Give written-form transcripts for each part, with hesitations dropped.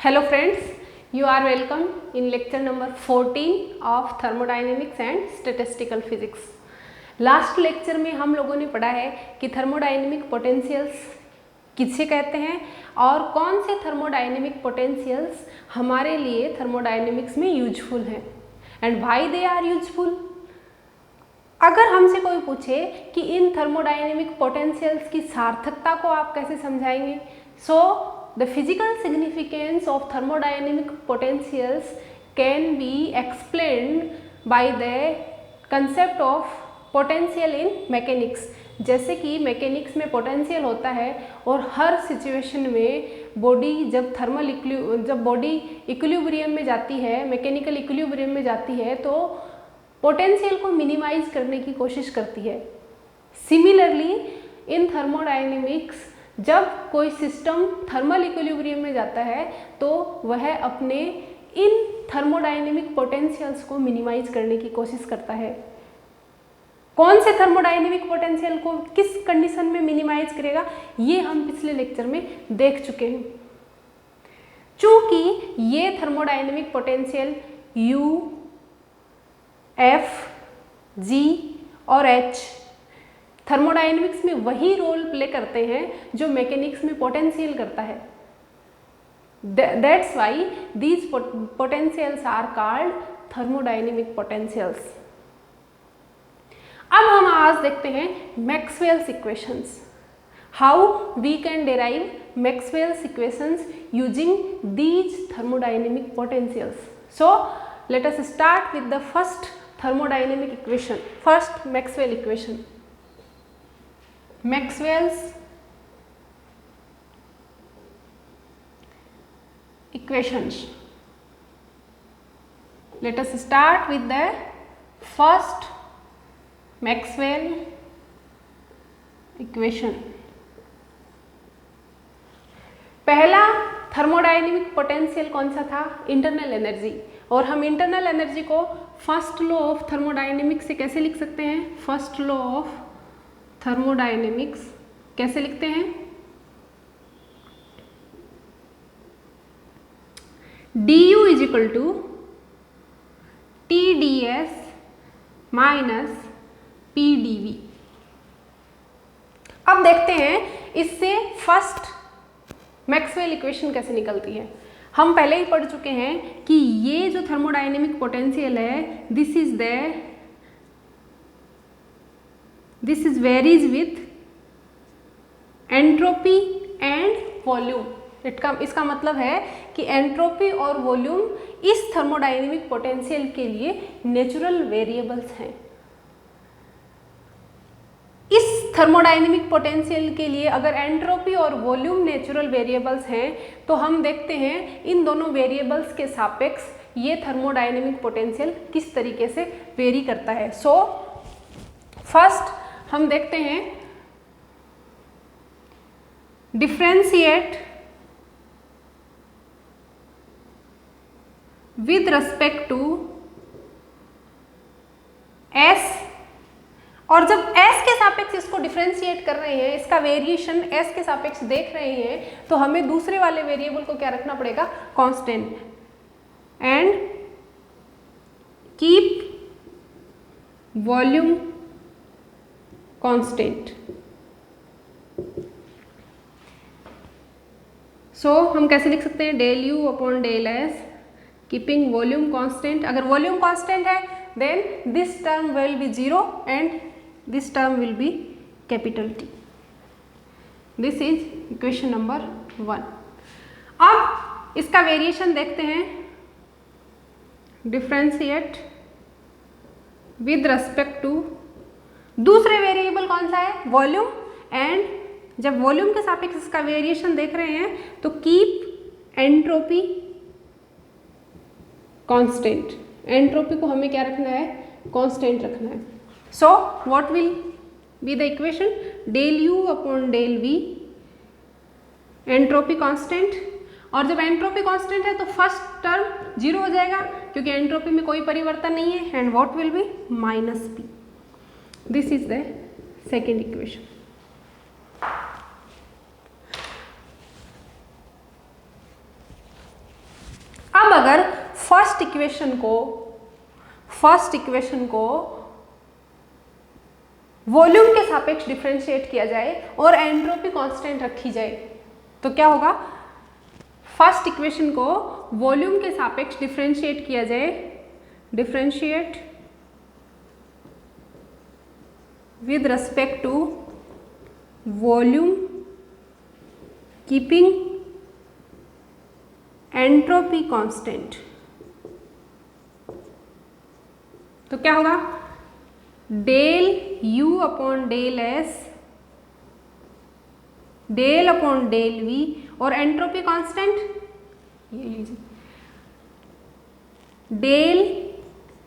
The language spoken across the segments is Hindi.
Hello friends, you are welcome in lecture number 14 of thermodynamics and statistical physics. Last lecture में हम लोगों ने पढ़ा है कि थर्मोडायनेमिक पोटेंशियल्स किसे कहते हैं और कौन से थर्मोडायनेमिक पोटेंशियल्स हमारे लिए थर्मोडायनेमिक्स में यूजफुल हैं and why they are useful. अगर हमसे कोई पूछे कि इन थर्मोडायनेमिक पोटेंशियल्स की सार्थकता को आप कैसे समझाएंगे, सो the physical significance of thermodynamic potentials can be explained by the concept of potential in mechanics। जैसे कि मैकेनिक्स में पोटेंशियल होता है और हर सिचुएशन में बॉडी जब बॉडी इक्विलिब्रियम में जाती है, मैकेनिकल इक्विलिब्रियम में जाती है तो पोटेंशियल को मिनिमाइज करने की कोशिश करती है। सिमिलरली इन थर्मोडायनेमिक्स जब कोई सिस्टम थर्मल इक्विलिब्रियम में जाता है तो वह अपने इन थर्मोडायनेमिक पोटेंशियल्स को मिनिमाइज करने की कोशिश करता है। कौन से थर्मोडायनेमिक पोटेंशियल को किस कंडीशन में मिनिमाइज करेगा, ये हम पिछले लेक्चर में देख चुके हैं। चूंकि ये thermodynamic potential U, F, G और H थर्मोडायनेमिक्स में वही रोल प्ले करते हैं जो मैकेनिक्स में पोटेंशियल करता है। That's why these potentials are called thermodynamic potentials. अब हम आज देखते हैं Maxwell's equations, how we can derive Maxwell's equations using these thermodynamic potentials. So let us start with the first thermodynamic equation, first Maxwell equation. Maxwell's equations. Let us start with the first Maxwell equation. पहला थर्मोडायनेमिक पोटेंशियल कौन सा था? Internal energy. और हम इंटरनल एनर्जी को फर्स्ट लॉ ऑफ थर्मोडायनेमिक्स से कैसे लिख सकते हैं? फर्स्ट लॉ ऑफ थर्मोडायनेमिक्स कैसे लिखते हैं? du is equal to TdS minus PdV। अब देखते हैं इससे फर्स्ट मैक्सवेल इक्वेशन कैसे निकलती है। हम पहले ही पढ़ चुके हैं कि ये जो थर्मोडायनेमिक पोटेंशियल है, this is varies with entropy and volume. इसका मतलब है कि एंट्रोपी और वॉल्यूम इस थर्मोडायनेमिक पोटेंशियल के लिए नेचुरल वेरिएबल्स हैं। इस थर्मोडायनेमिक पोटेंशियल के लिए अगर एंट्रोपी और वॉल्यूम नेचुरल वेरिएबल्स हैं तो हम देखते हैं इन दोनों वेरिएबल्स के सापेक्ष ये थर्मोडायनेमिक पोटेंशियल किस तरीके से वेरी करता है। सो फर्स्ट हम देखते हैं differentiate with respect to S, और जब S के सापेक्ष इसको डिफरेंशिएट कर रहे हैं, इसका वेरिएशन S के सापेक्ष देख रहे हैं, तो हमें दूसरे वाले वेरिएबल को क्या रखना पड़ेगा? Constant. And keep volume constant. So हम कैसे लिख सकते हैं? Del U upon del S keeping volume constant. अगर वॉल्यूम कांस्टेंट है then this term will be 0 and this term will be capital T। This is equation number 1। अब इसका वेरिएशन देखते हैं, डिफरेंशिएट विद रिस्पेक्ट टू दूसरे वेरिएबल कौन सा है? वॉल्यूम। एंड जब वॉल्यूम के सापेक्ष इसका वेरिएशन देख रहे हैं तो कीप एंट्रोपी कांस्टेंट। एंट्रोपी को हमें क्या रखना है? कांस्टेंट रखना है। So what will be the equation? Del U upon del V, entropy constant. और जब एंट्रोपी कांस्टेंट है तो फर्स्ट टर्म 0 हो जाएगा क्योंकि एंट्रोपी में कोई परिवर्तन नहीं है। And what will B? Minus P। This is the second equation. अब अगर फर्स्ट इक्वेशन को वॉल्यूम के सापेक्ष डिफरेंशिएट किया जाए और एंट्रोपी कांस्टेंट रखी जाए तो क्या होगा? फर्स्ट इक्वेशन को वॉल्यूम के सापेक्ष डिफरेंशिएट किया जाए, differentiate with respect to volume keeping entropy constant, तो क्या होगा? Del U upon del S del upon del V और एंट्रोपी कांस्टेंट ये लीजिए del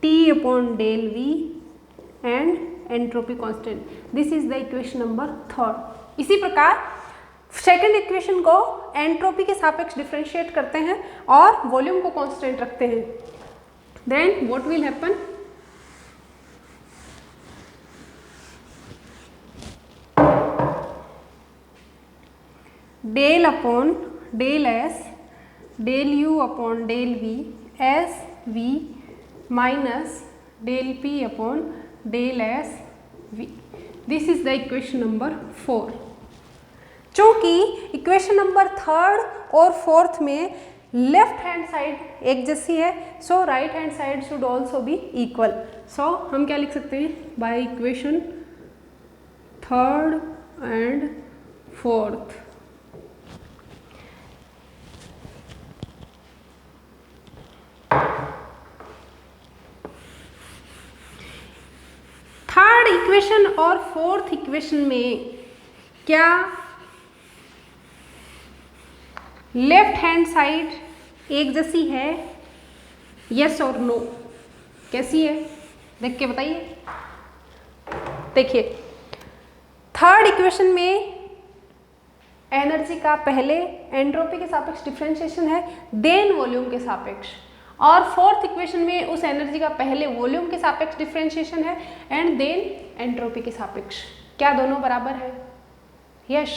T upon del V and entropy constant. This is the equation number 3। इसी प्रकार सेकेंड इक्वेशन को एंट्रोपी के सापेक्ष डिफरेंशिएट करते हैं और वॉल्यूम को कांस्टेंट रखते हैं। Then what will happen? Del upon del S del U upon del V S V minus del P upon del S V। This is the equation number 4। चूंकि इक्वेशन नंबर 3 और 4 में लेफ्ट हैंड साइड एक जैसी है, so right hand side should also be equal. So हम क्या लिख सकते हैं? By equation 3rd and 4th third equation और फोर्थ इक्वेशन में क्या लेफ्ट हैंड साइड एक जैसी है? यस और नो? कैसी है देख के बताइए। देखिए थर्ड इक्वेशन में एनर्जी का पहले एंट्रोपी के सापेक्ष डिफरेंशिएशन है, देन वॉल्यूम के सापेक्ष, और फोर्थ इक्वेशन में उस एनर्जी का पहले वॉल्यूम के सापेक्ष डिफरेंशिएशन है एंड देन एंट्रोपी के सापेक्ष। क्या दोनों बराबर है? यस।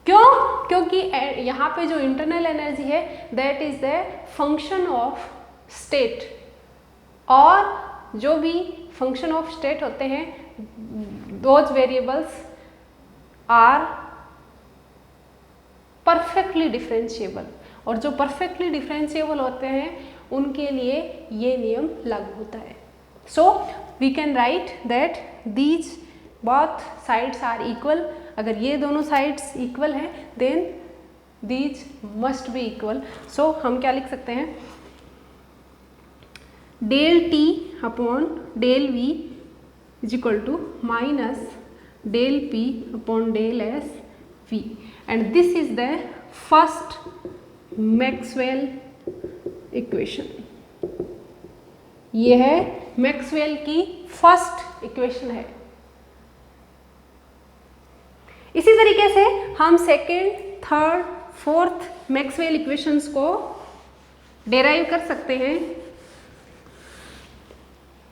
क्यों? क्योंकि यहाँ पे जो इंटरनल एनर्जी है that is the function of state, और जो भी फंक्शन ऑफ स्टेट होते हैं those variables are perfectly differentiable, और जो परफेक्टली डिफरेंशिएबल होते हैं उनके लिए ये नियम लागू होता है। So we can write that these both sides are equal. अगर ये दोनों साइड्स इक्वल हैं then these must be equal. So हम क्या लिख सकते हैं? Del T upon del V is equal to minus del P upon del S V, and this is the first Maxwell equation. यह है मैक्सवेल की फर्स्ट इक्वेशन है। इसी तरीके से हम second, third, fourth Maxwell equations को डेराइव कर सकते हैं।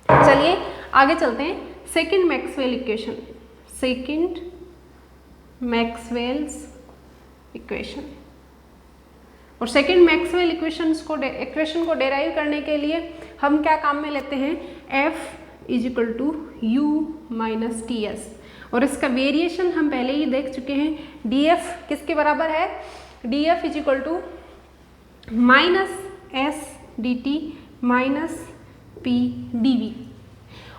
चलिए आगे चलते हैं। Second Maxwell equation, second Maxwell's equation, और सेकेंड मैक्सवेल इक्वेशन को डेराइव करने के लिए हम क्या काम में लेते हैं? F is equal to U minus T S, और इसका वेरिएशन हम पहले ही देख चुके हैं। df किसके बराबर है? df is equal to minus S D T minus P D V,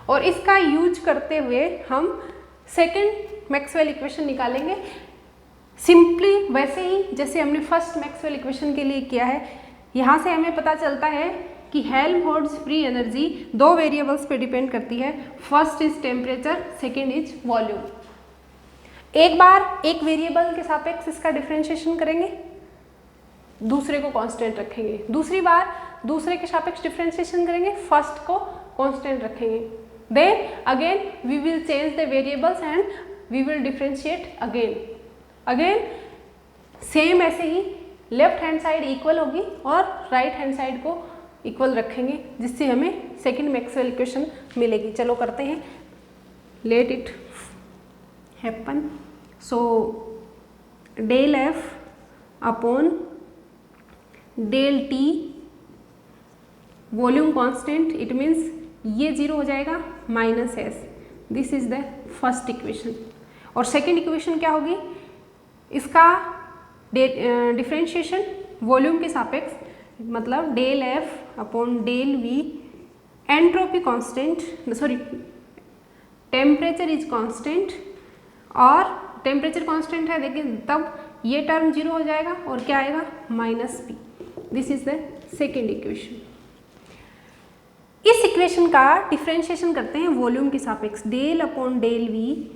और इसका यूज करते हुए हम सेकेंड मैक्सवेल इक्वेशन निकालेंगे सिंपली वैसे ही जैसे हमने फर्स्ट मैक्सवेल इक्वेशन के लिए किया है। यहाँ से हमें पता चलता है कि हेल्महोल्ट्ज़ फ्री एनर्जी दो वेरिएबल्स पे डिपेंड करती है। First is temperature, second is volume. एक बार एक वेरिएबल के सापेक्ष इसका डिफरेंशिएशन करेंगे, दूसरे को कांस्टेंट रखेंगे। दूसरी बार दूसरे के सापेक्ष डिफरेंशिएशन करेंगे, फर्स्ट को कांस्टेंट रखेंगे। Then again we will change the variables and we will differentiate again same ऐसे ही लेफ्ट हैंड साइड इक्वल होगी और राइट हैंड साइड को इक्वल रखेंगे, जिससे हमें सेकेंड मैक्सवेल इक्वेशन मिलेगी। चलो करते हैं, let it happen. So del F upon del T volume constant, it means ये 0 हो जाएगा minus S. This is the first equation. और सेकेंड इक्वेशन क्या होगी, इसका डिफ्रेंशिएशन वॉल्यूम के सापेक्ष, मतलब del F upon del V, entropy constant, sorry temperature is constant, और टेम्परेचर कांस्टेंट है देखिए, तब ये टर्म 0 हो जाएगा और क्या आएगा minus P. This is the second equation. इस इक्वेशन का डिफ्रेंशिएशन करते हैं वॉल्यूम के सापेक्ष, del upon del V,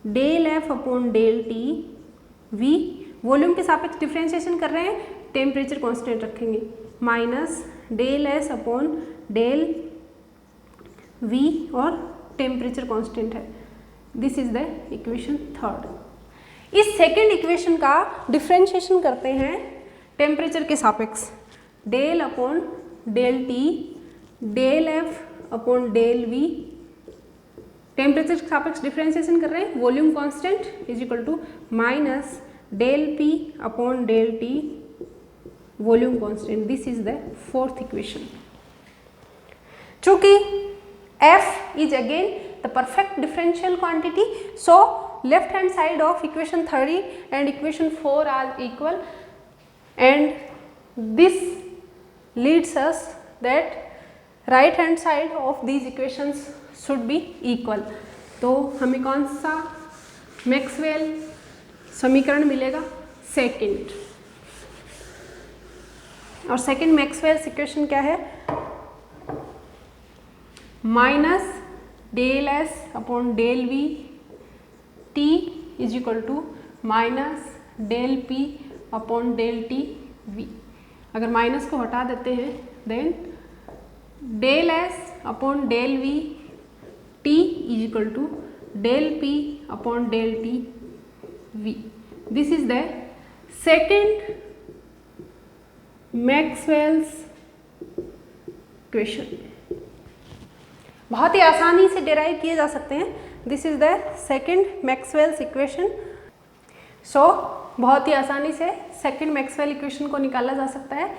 del F upon del T V, volume के सापेक्ष डिफ्रेंशिएशन कर रहे हैं, टेम्परेचर कांस्टेंट रखेंगे, minus del S upon del V, और टेम्परेचर कांस्टेंट है। This is the equation third. इस सेकेंड इक्वेशन का डिफ्रेंशिएशन करते हैं टेम्परेचर के सापेक्ष, del upon del T, del F upon del V, temperature के सापेक्ष डिफ्रेंशिएशन कर रहे हैं, volume constant is equal to minus del P upon del T volume constant. This is the fourth equation. चूंकि f is again the perfect differential quantity, so left hand side of equation 3 and equation 4 are equal, and this leads us that right hand side of these equations should be equal। तो हमें कौन सा मैक्सवेल समीकरण मिलेगा, सेकंड। और सेकंड मैक्सवेल इक्वेशन क्या है, minus del S upon del V T is equal to minus del P upon del T V. अगर माइनस को हटा देते हैं then del S upon del V T is equal to del P upon del T V. This is the second Maxwell's equation. बहुत ही आसानी से डिराइव किए जा सकते हैं। This is the second Maxwell's equation. So बहुत ही आसानी से सेकेंड मैक्सवेल इक्वेशन को निकाला जा सकता है,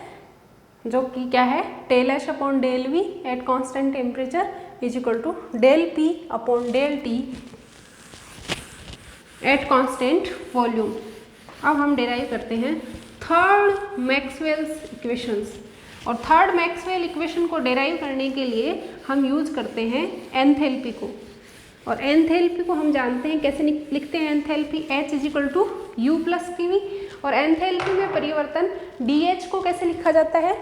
जो कि क्या है, del H upon del V at constant temperature is equal to del P upon del T at constant volume. अब हम डिराइव करते हैं थर्ड मैक्सवेल्स इक्वेशंस। और थर्ड मैक्सवेल इक्वेशन को डिराइव करने के लिए हम यूज करते हैं एंथैल्पी को। और एंथैल्पी को हम जानते हैं कैसे लिखते हैं, enthalpy H is equal to U plus P V. और एंथैल्पी में परिवर्तन DH को कैसे लिखा जाता है,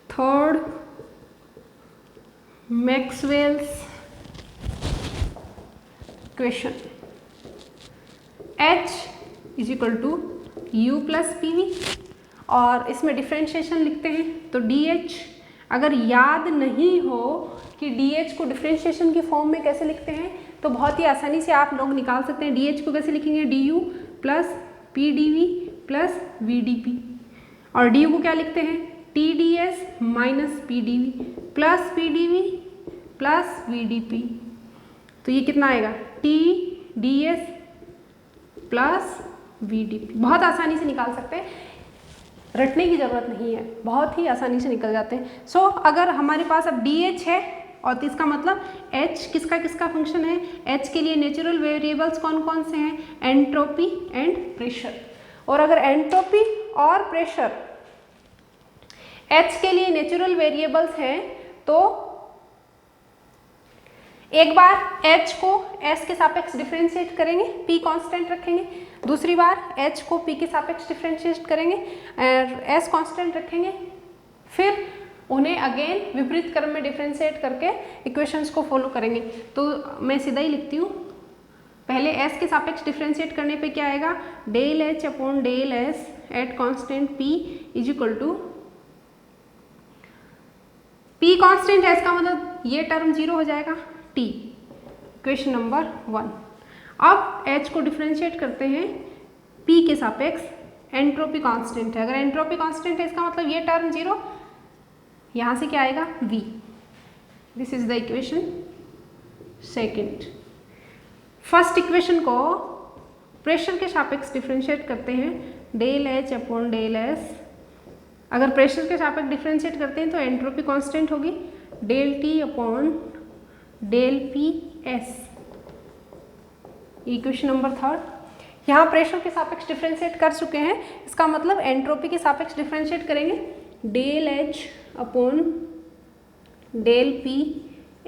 third Maxwell's equation, H is equal to U plus P V. और इसमें डिफ्रेंशिएशन लिखते हैं तो DH, अगर याद नहीं हो कि DH को डिफ्रेंशिएशन की फॉर्म में कैसे लिखते हैं, तो बहुत ही आसानी से आप लोग निकाल सकते हैं। DH को कैसे लिखेंगे, DU plus PDV plus VDP। और DU को क्या लिखते हैं, TDS minus PDV plus PDV plus VDP। तो ये कितना आएगा, TDS प्लस VDP। बहुत आसानी से निकाल सकते हैं, रटने की ज़रूरत नहीं है, बहुत ही आसानी से निकल जाते हैं। सो अगर हमारे पास अब DH है और तो इसका मतलब H किसका किसका फंक्शन है, H के लिए नेचुरल वेरिएबल्स कौन कौन से हैं, एंट्रोपी एंड प्रेशर। और अगर एंट्रोपी और प्रेशर H के लिए नेचुरल वेरिएबल्स हैं तो एक बार H को S के सापेक्ष डिफ्रेंशिएट करेंगे, P कांस्टेंट रखेंगे, दूसरी बार H को P के सापेक्ष डिफ्रेंशिएट करेंगे और S कांस्टेंट रखेंगे, फिर उन्हें अगेन विपरीत क्रम में डिफ्रेंशिएट करके इक्वेशंस को फॉलो करेंगे। तो मैं सीधा ही लिखती हूँ, पहले S के सापेक्ष डिफ्रेंशिएट करने पे क्या आएगा, del H upon del S at constant P is equal to, P constant S का मतलब ये टर्म 0 हो जाएगा, T, इक्वेशन नंबर 1। अब H को डिफ्रेंशिएट करते हैं P के सापेक्ष, एंट्रोपी कांस्टेंट है, अगर एंट्रोपी कांस्टेंट है इसका मतलब ये टर्म 0, यहाँ से क्या आएगा, V। This is the equation second. First equation को प्रेशर के सापेक्ष डिफ्रेंशिएट करते हैं del H upon del S. अगर प्रेशर के सापेक्ष डिफ्रेंशिएट करते हैं तो एंट्रोपी कांस्टेंट होगी del T upon del P S. Equation number 3। यहाँ प्रेशर के सापेक्ष डिफ्रेंशिएट कर चुके हैं, इसका मतलब एंट्रोपी के सापेक्ष डिफ्रेंशिएट करेंगे del H upon del P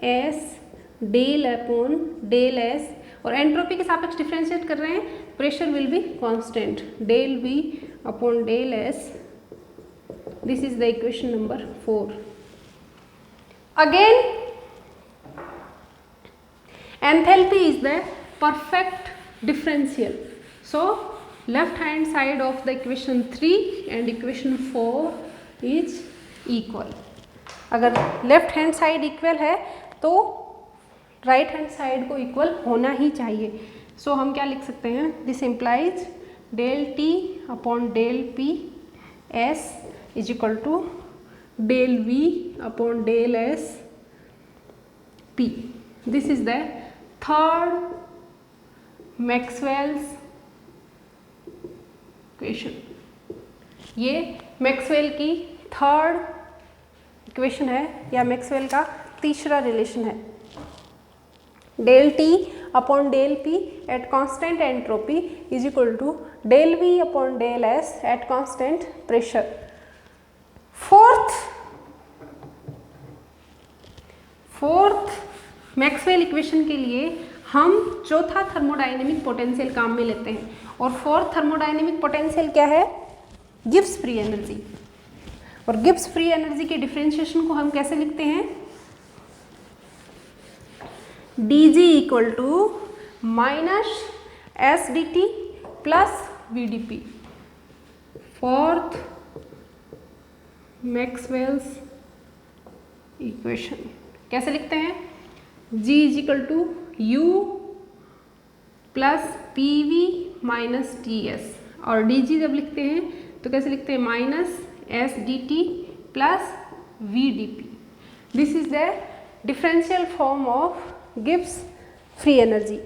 S del upon del S, और एंट्रोपी के सापेक्ष डिफ्रेंशिएट कर रहे हैं, pressure will be constant del V upon del S. This is the equation number 4। Again enthalpy is the perfect differential. So left hand side of the equation 3 and equation 4 is equal. अगर लेफ्ट हैंड साइड इक्वल है तो राइट हैंड साइड को इक्वल होना ही चाहिए। सो हम क्या लिख सकते हैं, this implies del T upon del P S is equal to del V upon del S P. This is the third Maxwell's equation. ये मैक्सवेल की थर्ड इक्वेशन है या मैक्सवेल का तीसरा रिलेशन है। Del T upon del P at constant entropy is equal to del V upon del S at constant pressure. Fourth Maxwell equation के लिए हम चौथा थर्मोडायनेमिक पोटेंशियल काम में लेते हैं, और फोर्थ थर्मोडायनेमिक पोटेंशियल क्या है, गिब्स फ्री एनर्जी। और गिब्स फ्री एनर्जी के डिफरेंशिएशन को हम कैसे लिखते हैं, dg equal to minus S D T plus V D P. Fourth Maxwell's equation कैसे लिखते हैं, g is equal to u plus P V minus T S, और dg जब लिखते हैं तो कैसे लिखते हैं, minus S D T plus V D P. This is the differential form of Gibbs free energy.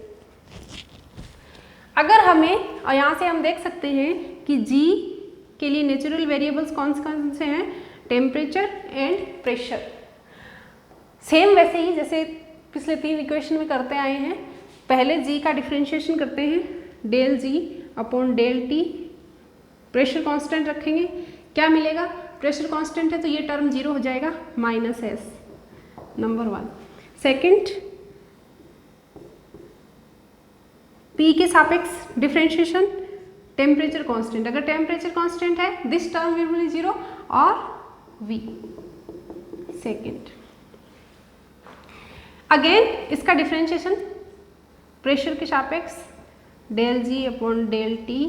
अगर हमें यहाँ से हम देख सकते हैं कि g के लिए नेचुरल वेरिएबल्स कौन से हैं, टेम्परेचर एंड प्रेशर। सेम वैसे ही जैसे पिछले 3 इक्वेशन में करते आए हैं, पहले g का डिफरेंशिएशन करते हैं del g upon del T, pressure constant रखेंगे, क्या मिलेगा, प्रेशर कांस्टेंट है तो ये टर्म 0 हो जाएगा, minus S, number 1। Second, p के सापेक्ष डिफरेंशिएशन टेम्परेचर कांस्टेंट, अगर टेम्परेचर कांस्टेंट है दिस टर्म विल बी 0 और v। सेकंड, अगेन इसका डिफरेंशिएशन प्रेशर के सापेक्ष del G upon del T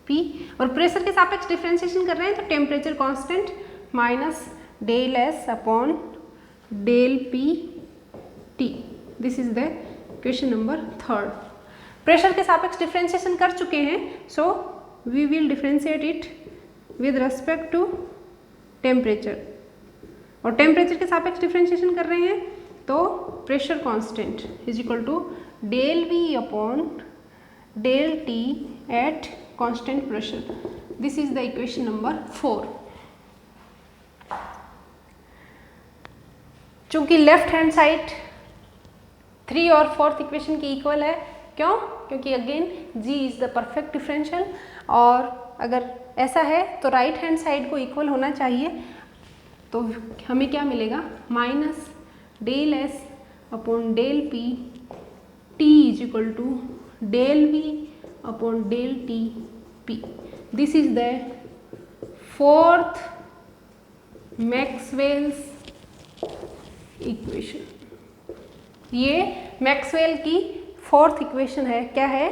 P, और प्रेशर के सापेक्ष डिफरेंशिएशन कर रहे हैं तो temperature constant minus del S upon del P T. This is the question number 3। Pressure के सापेक्ष डिफरेंशिएशन कर चुके हैं, सो we will differentiate it with respect to temperature, और टेम्परेचर के सापेक्ष डिफरेंशिएशन कर रहे हैं तो pressure constant is equal to del V upon del T at constant pressure. This is the equation number 4। चूंकि लेफ्ट हैंड साइड 3 और 4th इक्वेशन की इक्वल है, क्यों, क्योंकि again g is the perfect differential, और अगर ऐसा है तो राइट हैंड साइड को इक्वल होना चाहिए, तो हमें क्या मिलेगा, minus del S upon del P T is equal to del V upon del T P. This is the 4th Maxwell's equation. ये मैक्सवेल की 4th इक्वेशन है, क्या है,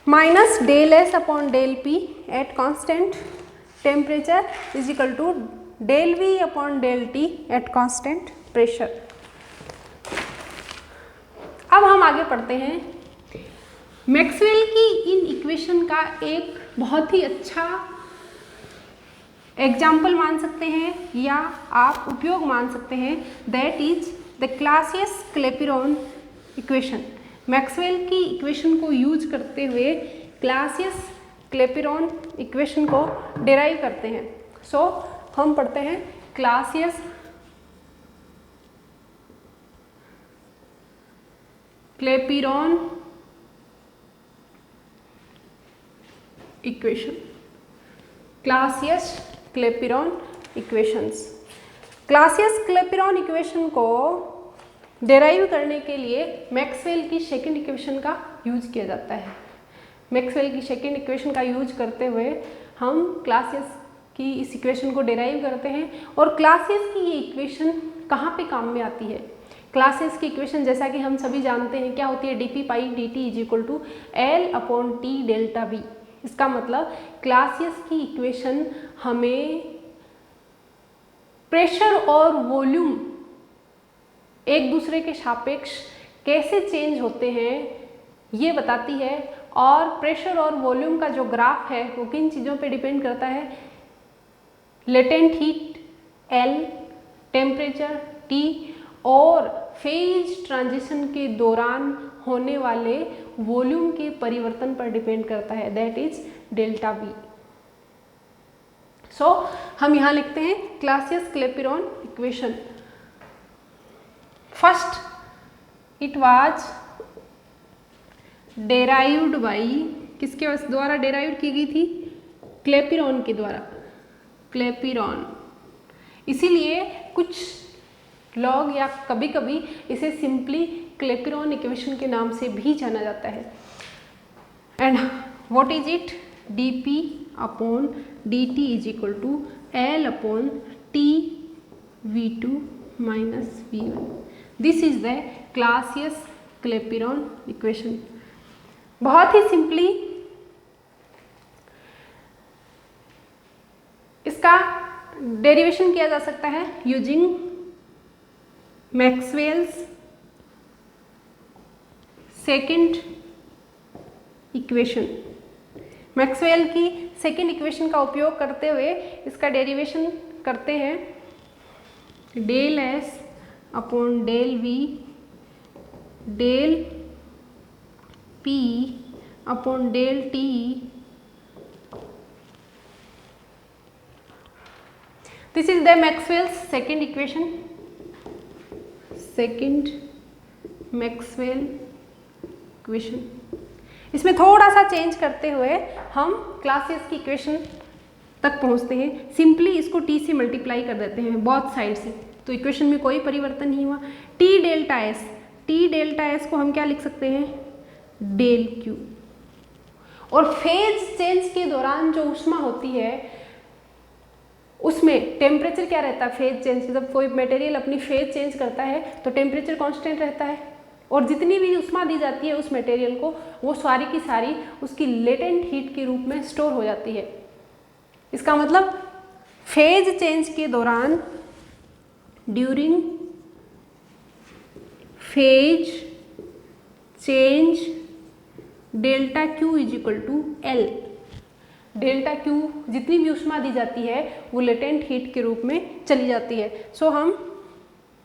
minus del S upon del P at constant temperature is equal to del V upon del T at constant pressure. अब हम आगे पढ़ते हैं, मैक्सवेल की इन इक्वेशन का एक बहुत ही अच्छा एग्जाम्पल मान सकते हैं या आप उपयोग मान सकते हैं, that is the Clausius Clapeyron equation. Maxwell की इक्वेशन को यूज करते हुए क्लासियस क्लेपिरॉन इक्वेशन को डिराइव करते हैं। सो हम पढ़ते हैं Clausius Clapeyron equation, Clausius Clapeyron equations. Clausius Clapeyron equation को डिराइव करने के लिए मैक्सवेल की सेकंड इक्वेशन का यूज किया जाता है। मैक्सवेल की सेकंड इक्वेशन का यूज करते हुए हम क्लासियस की इस इक्वेशन को डिराइव करते हैं। और क्लासियस की ये इक्वेशन कहाँ पे काम में आती है? क्लासियस की इक्वेशन जैसा कि हम सभी जानते हैं क्या होती है, dp by dt is equal to L upon T delta V। इसका मतलब क्लासियस की इक्वेशन हमें प्रेशर और वॉल्यूम एक दूसरे के सापेक्ष कैसे चेंज होते हैं ये बताती है। और प्रेशर और वॉल्यूम का जो ग्राफ है वो किन चीज़ों पे डिपेंड करता है? Latent heat L, temperature T और फेज ट्रांजिशन के दौरान होने वाले वॉल्यूम के परिवर्तन पर डिपेंड करता है, that is delta V। So हम यहाँ लिखते हैं Clausius Clapeyron equation. First it was derived by, किसके द्वारा डेराइव की गई थी? क्लेपिरॉन के द्वारा, क्लेपिरॉन। इसीलिए कुछ लोग या कभी कभी इसे सिंपली क्लेपिरॉन इक्वेशन के नाम से भी जाना जाता है। And what is it? dp upon dt is equal to L upon T V2 minus V1। This is the Clausius Clapeyron equation. बहुत ही सिंपली इसका डेरिवेशन किया जा सकता है using Maxwell's second equation. Maxwell की सेकंड इक्वेशन का उपयोग करते हुए इसका डेरिवेशन करते हैं del S upon del V del P upon del T this is the Maxwell's second equation, second Maxwell equation. इसमें थोड़ा सा चेंज करते हुए हम क्लासियस की इक्वेशन तक पहुंचते हैं। सिंपली इसको T से मल्टीप्लाई कर देते हैं बोथ साइड से, तो इक्वेशन में कोई परिवर्तन नहीं हुआ। T delta S, T delta S को हम क्या लिख सकते हैं? Del Q। और फेज चेंज के दौरान जो ऊष्मा होती है उसमें टेम्परेचर क्या रहता है? फेज चेंज, जब कोई मटेरियल अपनी फेज चेंज करता है तो टेम्परेचर कांस्टेंट रहता है और जितनी भी ऊष्मा दी जाती है उस मटेरियल को वो सारी की सारी उसकी लेटेंट हीट के रूप में स्टोर हो जाती है। इसका मतलब फेज चेंज के दौरान, during phase change delta Q is equal to L। Delta Q जितनी भी ऊष्मा दी जाती है वो लेटेंट हीट के रूप में चली जाती है। सो हम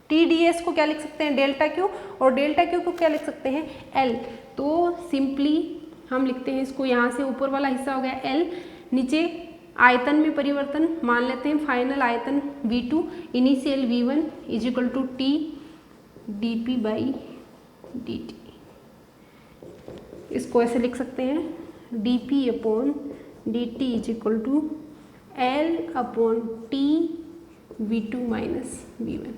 TdS को क्या लिख सकते हैं? Delta Q। और डेल्टा Q को क्या लिख सकते हैं? L। तो सिंपली हम लिखते हैं इसको, यहाँ से ऊपर वाला हिस्सा हो गया L, नीचे आयतन में परिवर्तन मान लेते हैं, फाइनल आयतन V2, initial V1 is equal to T dP by dt। इसको ऐसे लिख सकते हैं dP upon dt is equal to L upon T V2 minus V1।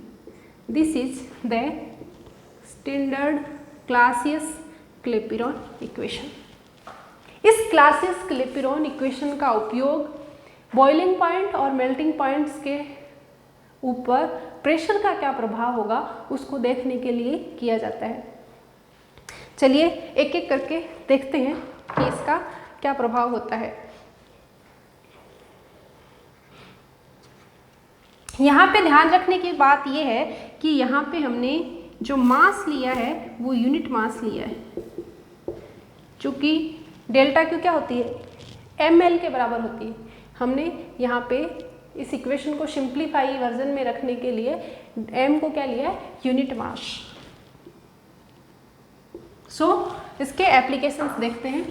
This is the standard Clausius Clapeyron equation। इस Clausius Clapeyron equation का उपयोग बॉइलिंग पॉइंट और मेल्टिंग पॉइंट्स के ऊपर प्रेशर का क्या प्रभाव होगा उसको देखने के लिए किया जाता है। चलिए एक एक करके देखते हैं कि इसका क्या प्रभाव होता है। यहाँ पे ध्यान रखने की बात यह है कि यहाँ पे हमने जो मास लिया है वो यूनिट मास लिया है, चूँकि डेल्टा Q क्या होती है? ml के बराबर होती है। हमने यहाँ पे इस इक्वेशन को सिंप्लीफाई वर्जन में रखने के लिए m को क्या लिया है? Unit mass. सो इसके एप्लीकेशंस देखते हैं।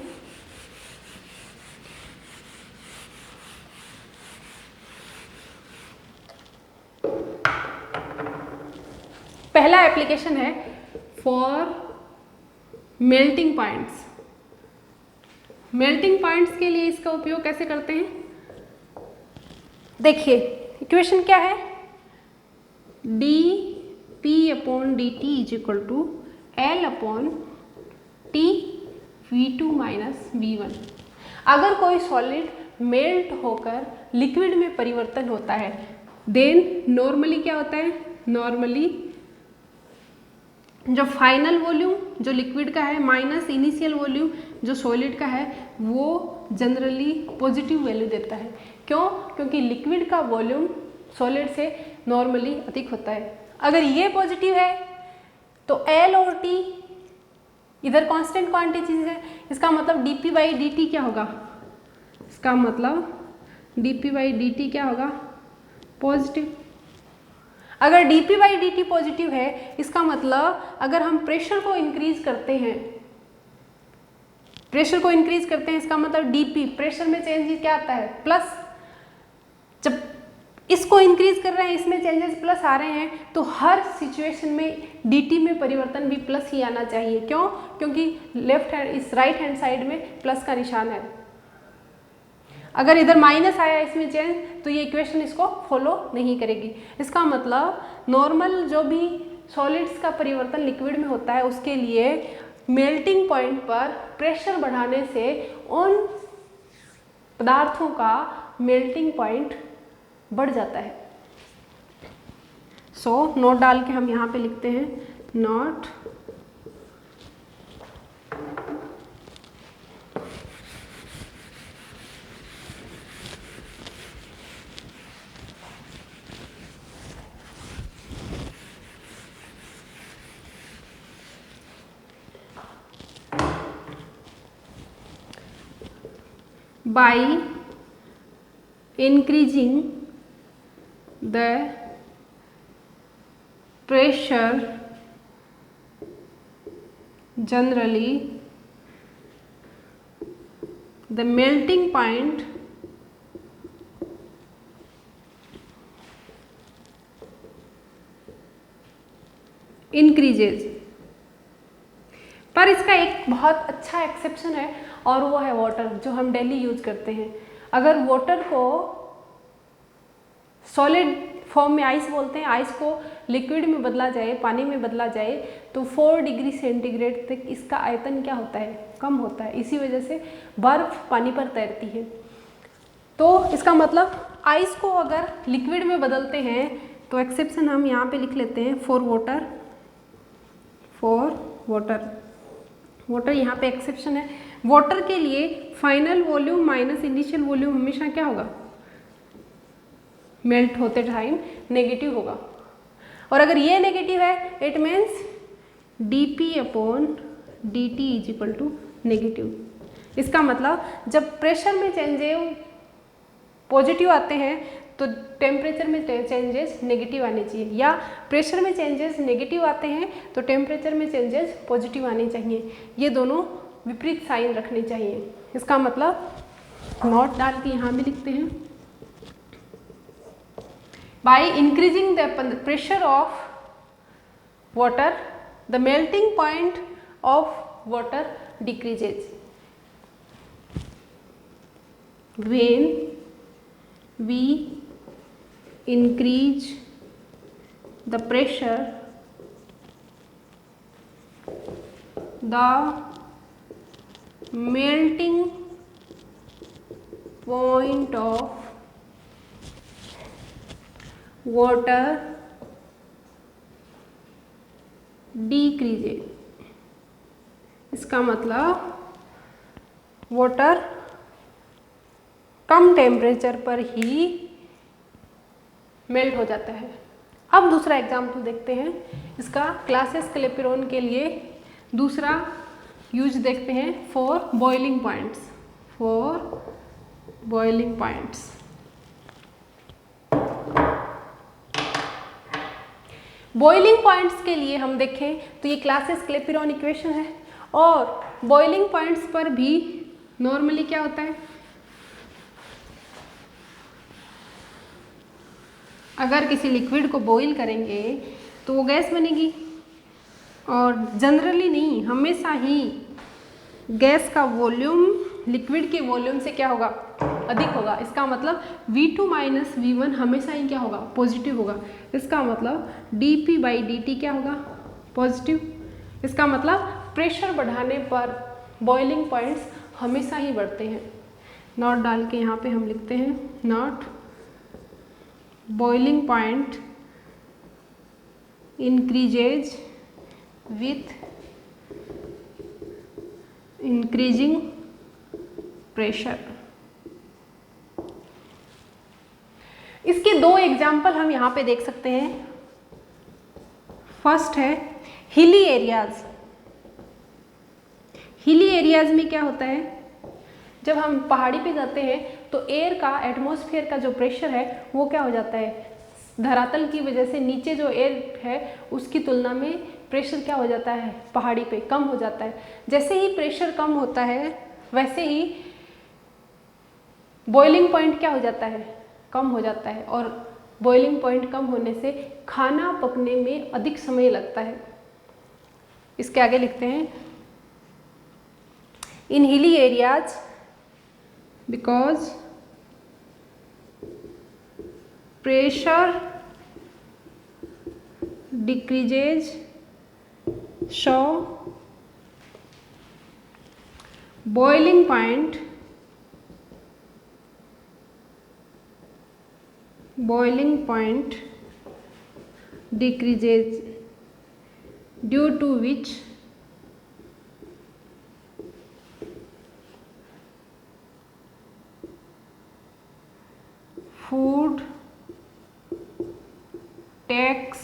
पहला एप्लीकेशन है for melting points. Melting points के लिए इसका उपयोग कैसे करते हैं? देखिए इक्वेशन क्या है, D P upon D T is equal to L upon T V2 minus V1। अगर कोई सॉलिड मेल्ट होकर लिक्विड में परिवर्तन होता है देन नॉर्मली क्या होता है, नॉर्मली जो फाइनल वॉल्यूम जो लिक्विड का है माइनस इनिशियल वॉल्यूम जो सॉलिड का है वो जनरली पॉजिटिव वैल्यू देता है। क्यों? क्योंकि लिक्विड का वॉल्यूम सॉलिड से नॉर्मली अधिक होता है। अगर ये पॉजिटिव है तो L और T इधर कांस्टेंट क्वांटिटीज है, इसका मतलब dp बाई डी टी क्या होगा, इसका मतलब dp बाई डी टी क्या होगा, पॉजिटिव। अगर dp by D T positive है इसका मतलब अगर हम प्रेशर को इंक्रीज करते हैं, इसका मतलब dp प्रेशर में चेंज क्या आता है, प्लस। जब इसको इंक्रीज कर रहे हैं इसमें चेंजेस प्लस आ रहे हैं तो हर सिचुएशन में dt में परिवर्तन भी प्लस ही आना चाहिए। क्यों? क्योंकि लेफ्ट हैंड इस राइट हैंड साइड में प्लस का निशान है। अगर इधर माइनस आया इसमें चेंज तो ये इक्वेशन इसको फॉलो नहीं करेगी। इसका मतलब नॉर्मल जो भी सॉलिड्स का परिवर्तन लिक्विड में होता है उसके लिए मेल्टिंग पॉइंट पर प्रेशर बढ़ाने से उन पदार्थों का मेल्टिंग पॉइंट बढ़ जाता है। सो नोट डाल के हम यहाँ पे लिखते हैं note by increasing the pressure generally the melting point increases। पर इसका एक बहुत अच्छा एक्सेप्शन है और वो है वाटर, जो हम डेली यूज करते हैं। अगर वाटर को सॉलिड फॉर्म में आइस बोलते हैं, आइस को लिक्विड में बदला जाए, पानी में बदला जाए तो 4 डिग्री सेंटीग्रेड तक इसका आयतन क्या होता है, कम होता है। इसी वजह से बर्फ पानी पर तैरती है। तो इसका मतलब आइस को अगर लिक्विड में बदलते हैं तो एक्सेप्शन हम यहाँ पे लिख लेते हैं फॉर वाटर। वाटर यहाँ पे एक्सेप्शन है। वाटर के लिए final volume minus initial volume हमेशा क्या होगा, मेल्ट होते टाइम नेगेटिव होगा। और अगर ये नेगेटिव है it means dp upon dt is equal to negative. इसका मतलब जब प्रेशर में चेंजेस पॉजिटिव आते हैं तो टेम्परेचर में चेंजेस नेगेटिव आने चाहिए, या प्रेशर में चेंजेस नेगेटिव आते हैं तो टेम्परेचर में चेंजेस पॉजिटिव आने चाहिए। ये दोनों विपरीत साइन रखने चाहिए। इसका मतलब नोट डाल के यहाँ भी लिखते हैं by increasing the pressure of water the melting point of water decreases. When we increase the pressure the melting point of water decreases। इसका मतलब वाटर कम टेम्परेचर पर ही मेल्ट हो जाता है। अब दूसरा एग्जाम्पल देखते हैं। इसका क्लासेस क्लेपिरॉन के लिए दूसरा यूज देखते हैं for boiling points. Boiling points के लिए हम देखें तो ये क्लासेस क्लेपिरॉन इक्वेशन है और बॉइलिंग पॉइंट्स पर भी नॉर्मली क्या होता है, अगर किसी लिक्विड को बॉईल करेंगे तो वो गैस बनेगी, और जनरली नहीं, हमेशा ही गैस का वॉल्यूम लिक्विड के वॉल्यूम से क्या होगा, अधिक होगा। इसका मतलब V2 माइनस V1 हमेशा ही क्या होगा, पॉजिटिव होगा। इसका मतलब dP/dt क्या होगा, पॉजिटिव। इसका मतलब प्रेशर बढ़ाने पर बॉइलिंग पॉइंट्स हमेशा ही बढ़ते हैं। नॉट डाल के यहाँ पे हम लिखते हैं not boiling point increases with increasing pressure. इसके दो एग्जाम्पल हम यहाँ पे देख सकते हैं। फर्स्ट है हिली एरियाज। हिली एरियाज में क्या होता है, जब हम पहाड़ी पे जाते हैं तो एयर का, एटमॉस्फेयर का जो प्रेशर है वो क्या हो जाता है, धरातल की वजह से नीचे जो एयर है उसकी तुलना में प्रेशर क्या हो जाता है, पहाड़ी पे कम हो जाता है। जैसे ही प्रेशर कम होता है वैसे ही बॉइलिंग पॉइंट क्या हो जाता है, कम हो जाता है, और बॉइलिंग पॉइंट कम होने से खाना पकने में अधिक समय लगता है। इसके आगे लिखते हैं in hilly areas because pressure decreases so boiling point decreases due to which food takes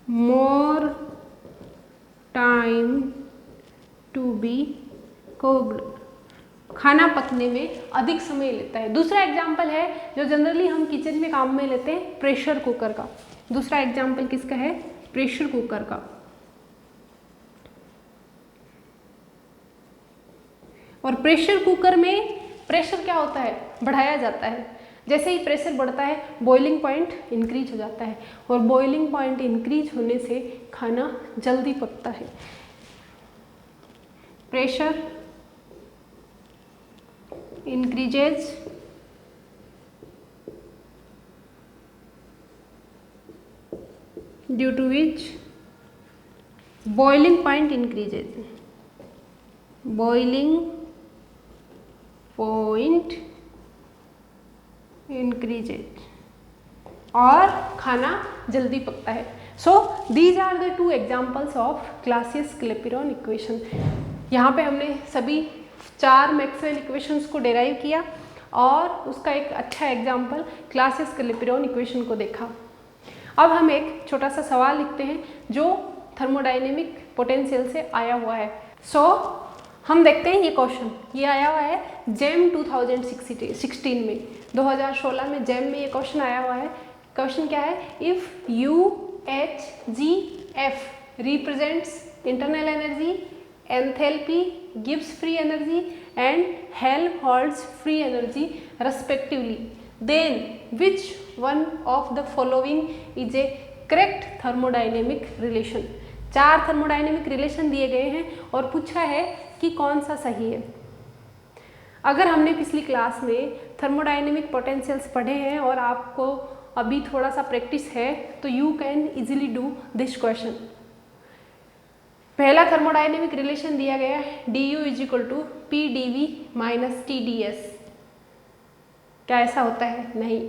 more time to be cooked। खाना पकने में अधिक समय लेता है। दूसरा एग्जाम्पल है जो जनरली हम किचन में काम में लेते हैं, प्रेशर कुकर का। दूसरा एग्जाम्पल किसका है, प्रेशर कुकर का। और प्रेशर कुकर में प्रेशर क्या होता है, बढ़ाया जाता है। जैसे ही प्रेशर बढ़ता है बॉइलिंग पॉइंट इंक्रीज हो जाता है, और बॉइलिंग पॉइंट इंक्रीज होने से खाना जल्दी पकता है। Pressure increases due to which boiling point increases। boiling point increases और खाना जल्दी पकता है। So these are the two examples of Clausius Clapeyron equation. यहाँ पे हमने सभी 4 मैक्सवेल इक्वेशंस को डेराइव किया और उसका एक अच्छा एग्जाम्पल क्लासियस-क्लैपेरॉन इक्वेशन को देखा। अब हम एक छोटा सा सवाल लिखते हैं जो थर्मोडायनेमिक पोटेंशियल से आया हुआ है। सो हम देखते हैं ये क्वेश्चन, ये आया हुआ है जेम 2016 में, 2016 में जेम में ये क्वेश्चन आया हुआ है। क्वेश्चन क्या है, if UHGF represents internal energy, enthalpy gives free energy and Helmholtz free energy respectively, then which one of the following is a correct thermodynamic relation। 4 thermodynamic relation दिए गए हैं और पूछा है कि कौन सा सही है। अगर हमने पिछली क्लास में थर्मोडायनेमिक पोटेंशियल्स पढ़े हैं और आपको अभी थोड़ा सा प्रैक्टिस है तो you can easily do this question. पहला थर्मोडायनेमिक रिलेशन दिया गया है du = PdV - TdS। क्या ऐसा होता है, नहीं।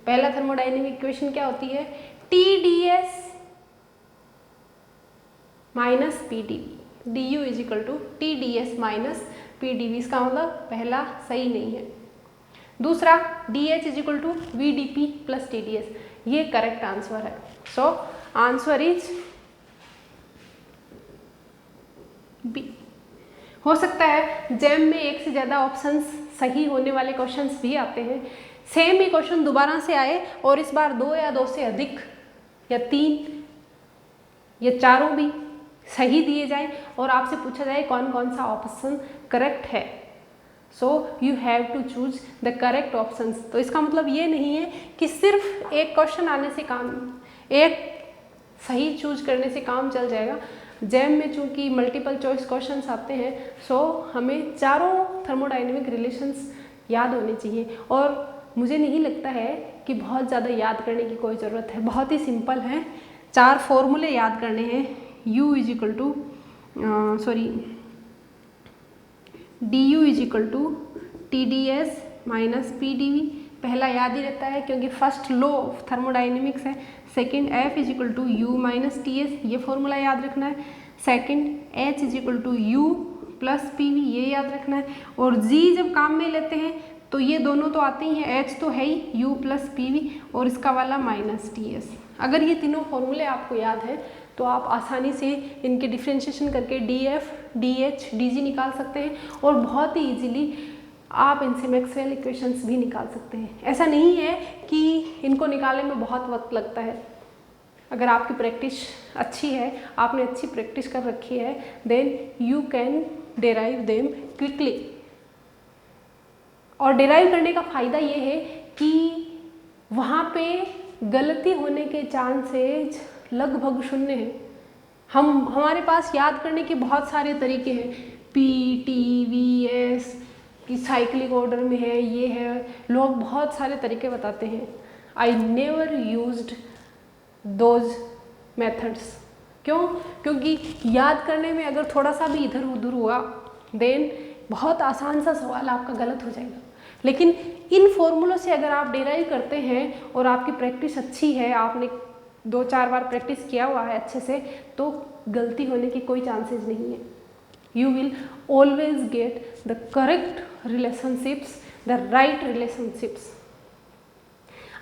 पहला थर्मोडायनेमिक इक्वेशन क्या होती है, TdS - PdV, du = TdS - PdV। इसका मतलब पहला सही नहीं है। दूसरा dH = VdP + TdS, ये करेक्ट आंसर है। So answer is B. हो सकता है जेम में एक से ज़्यादा ऑप्शंस सही होने वाले क्वेश्चंस भी आते हैं। सेम ही क्वेश्चन दोबारा से आए और इस बार 2 या 2 से अधिक या 3 या चारों भी सही दिए जाए और आपसे पूछा जाए कौन कौन सा ऑप्शन करेक्ट है। So you have to choose the correct options. तो इसका मतलब ये नहीं है कि सिर्फ एक क्वेश्चन आने से काम, एक सही चूज करने से काम चल जाएगा। जैम में चूंकि मल्टीपल चॉइस क्वेश्चंस आते हैं, सो हमें चारों थर्मोडायनेमिक रिलेशंस याद होने चाहिए। और मुझे नहीं लगता है कि बहुत ज़्यादा याद करने की कोई ज़रूरत है, बहुत ही सिंपल है। 4 फॉर्मूले याद करने हैं। U is equal to du is equal to TdS minus PdV, पहला याद ही रहता है क्योंकि फर्स्ट लॉ ऑफ थर्मोडाइनेमिक्स है। Second F is equal to U minus TS, ये फॉर्मूला याद रखना है। Second H is equal to U plus PV, ये याद रखना है। और G जब काम में लेते हैं तो ये दोनों तो आते ही हैं, H तो है ही, U प्लस PV और इसका वाला माइनस TS। अगर ये तीनों फॉर्मूले आपको याद है तो आप आसानी से इनके डिफ्रेंशिएशन करके DF, DH, DG निकाल सकते हैं और बहुत ही इजीली आप इनसे मैक्सवेल इक्वेशंस भी निकाल सकते हैं। ऐसा नहीं है कि इनको निकालने में बहुत वक्त लगता है। अगर आपकी प्रैक्टिस अच्छी है, आपने अच्छी प्रैक्टिस कर रखी है, then you can derive them quickly. और डेराइव करने का फ़ायदा ये है कि वहाँ पे गलती होने के चांसेज लगभग 0 है। हमारे पास याद करने के बहुत सारे तरीके हैं, PTVS की साइक्लिक ऑर्डर में है, ये है, लोग बहुत सारे तरीके बताते हैं। I never used those methods. क्यों? क्योंकि याद करने में अगर थोड़ा सा भी इधर उधर हुआ देन बहुत आसान सा सवाल आपका गलत हो जाएगा। लेकिन इन फॉर्मूलों से अगर आप डेराइव करते हैं और आपकी प्रैक्टिस अच्छी है, आपने 2-4 बार प्रैक्टिस किया हुआ है अच्छे से, तो गलती होने की कोई चांसेस नहीं है। You will always get the correct relationships, the right relationships.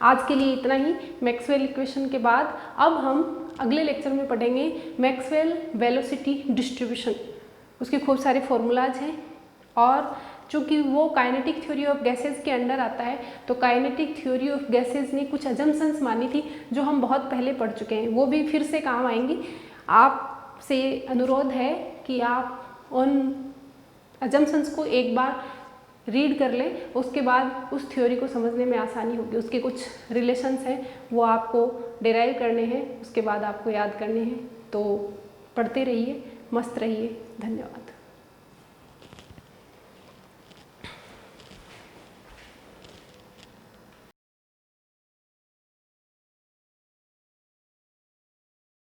आज के लिए इतना ही। मैक्सवेल इक्वेशन के बाद अब हम अगले लेक्चर में पढ़ेंगे मैक्सवेल वेलोसिटी डिस्ट्रीब्यूशन। उसके खूब सारे फॉर्मूलाज हैं और चूँकि वो काइनेटिक थ्योरी ऑफ गैसेस के अंडर आता है, तो काइनेटिक थ्योरी ऑफ गैसेस ने कुछ अजम्पशंस मानी थी जो हम बहुत पहले पढ़ चुके हैं, वो भी फिर से काम आएंगी। आपसे अनुरोध है कि आप उन अजम्पशंस को एक बार रीड कर लें, उसके बाद उस थ्योरी को समझने में आसानी होगी। उसके कुछ रिलेशंस हैं वो आपको डेराइव करने हैं, उसके बाद आपको याद करने हैं। तो पढ़ते रहिए, मस्त रहिए। धन्यवाद।